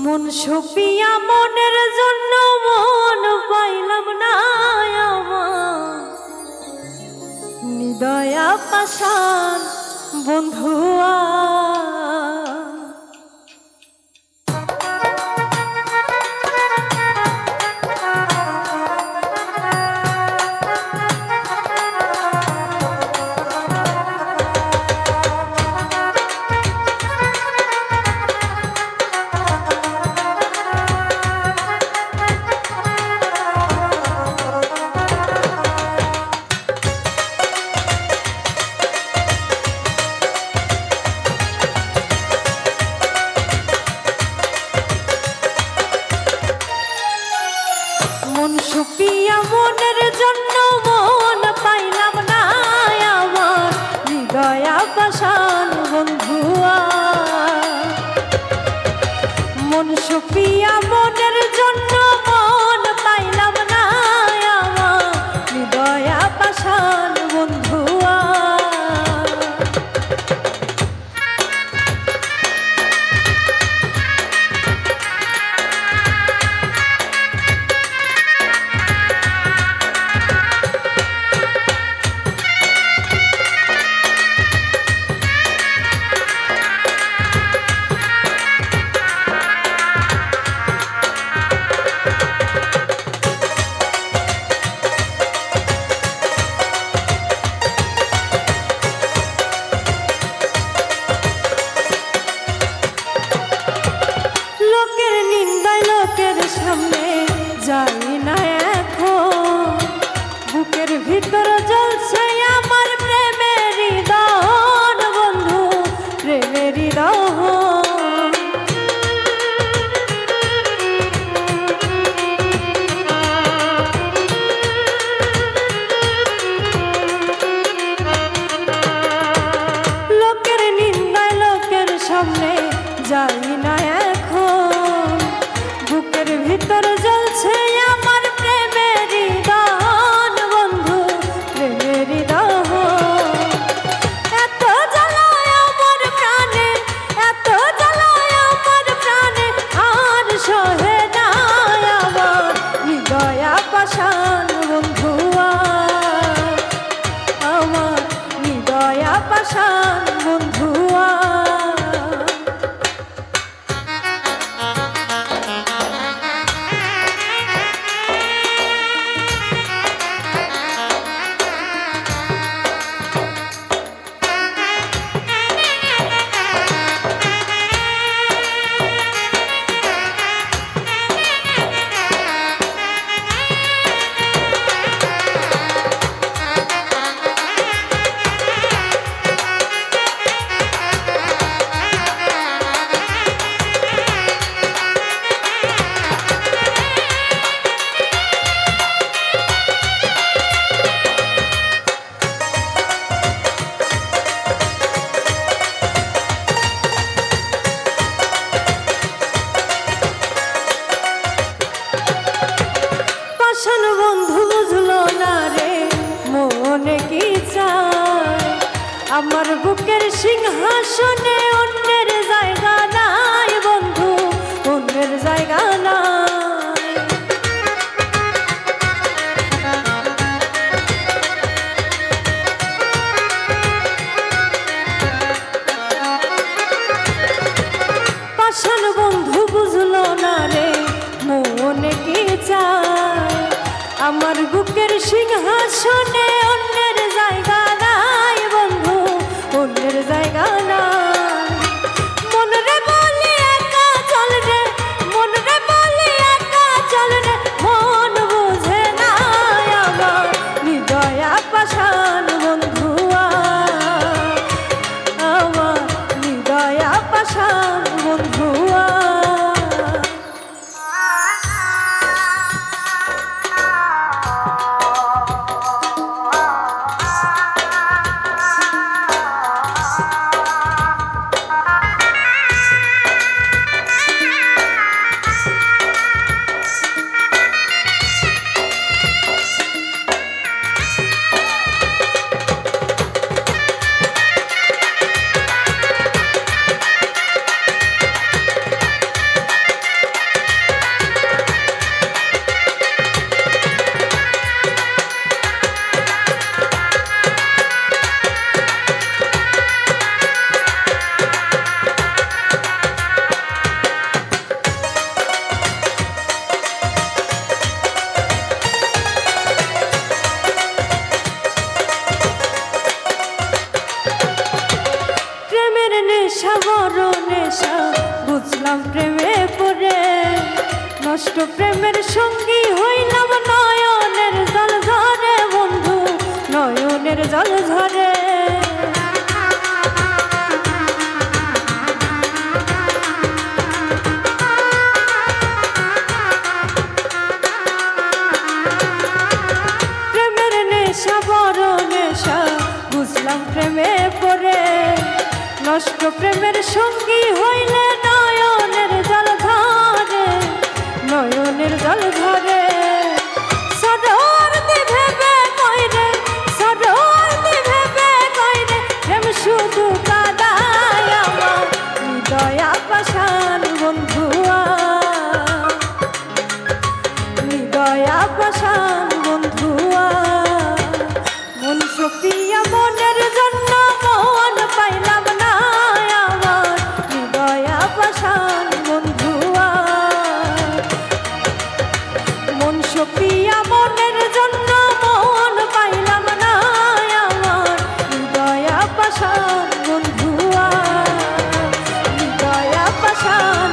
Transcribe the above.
মন সুপিয়া মনের জন্য মন পাইলাম না আমার নিদয়া পাশান বন্ধুয়া মন সুপিয়া মনের জন্য মন পাইলাম না আমার হৃদয়া পাশান বন্ধুয়া মন সুপিয়া মনের জন্য মন পাইলাম না আমার হৃদয়া পাশান বন্ধুয়া সামনে যাই না এখন বুকের ভিতর জ্বলছে আমার প্রেমের দহন বন্ধু প্রেমের দহন লোকের নিন্দায় লোকের সামনে যাই না এখন বুকের ভিতর জ্বলছে আমার প্রেমের দহন বন্ধু প্রেমের দহন এত জ্বালায় আমার প্রাণে এত জ্বালায় আমার প্রাণে আর সহে না আমার হৃদয়া পাশান বন্ধুয়া আমার হৃদয়া পাশান বন্ধুয়া বন্ধু বুঝলো না রে মনে কি চায় আমার বুকের সিংহাসনে অন্যের জায়গা নাই বন্ধু অন্যের জায়গা নাই পাষাণ বন্ধু বুঝলো না রে মনে কি চায় আমার বুকের সিংহাসনে অন্যের জায়গা নাই বন্ধু অন্যের জায়গা নাই মন রে বলি একা চল রে মন রে বলি একা চল রে মন বুঝে না আমার হৃদয়া পাশান বন্ধুয়া আমার হৃদয়া পাশান বন্ধুয়া বুঝলাম প্রেমে পড়ে নষ্ট প্রেমের সঙ্গী হইলাম নয়নের জল ঝরে বন্ধু নয়নের জল ঝরে প্রেমের নেশা বড় নেশা বুঝলাম প্রেমে পড়ে নষ্ট প্রেমের সঙ্গী হইলে নয়নের জল ঝরে নয়নের জল ঝরে সরোর দিভেবে কইরে সরোর দিভেবে কইরে প্রেম শুধু কাদায় আমার হৃদয়া পাষাণ বন্ধুয়া হৃদয়া পাষাণ বন্ধুয়া মন সপিয়া মনের জন্য মন পাইলাম না আমার হৃদয়া পাষাণ বন্ধুয়া মন সপিয়া মনের জন্য মন পাইলাম না আমার হৃদয়া পাষাণ বন্ধুয়া হৃদয়া পাষাণ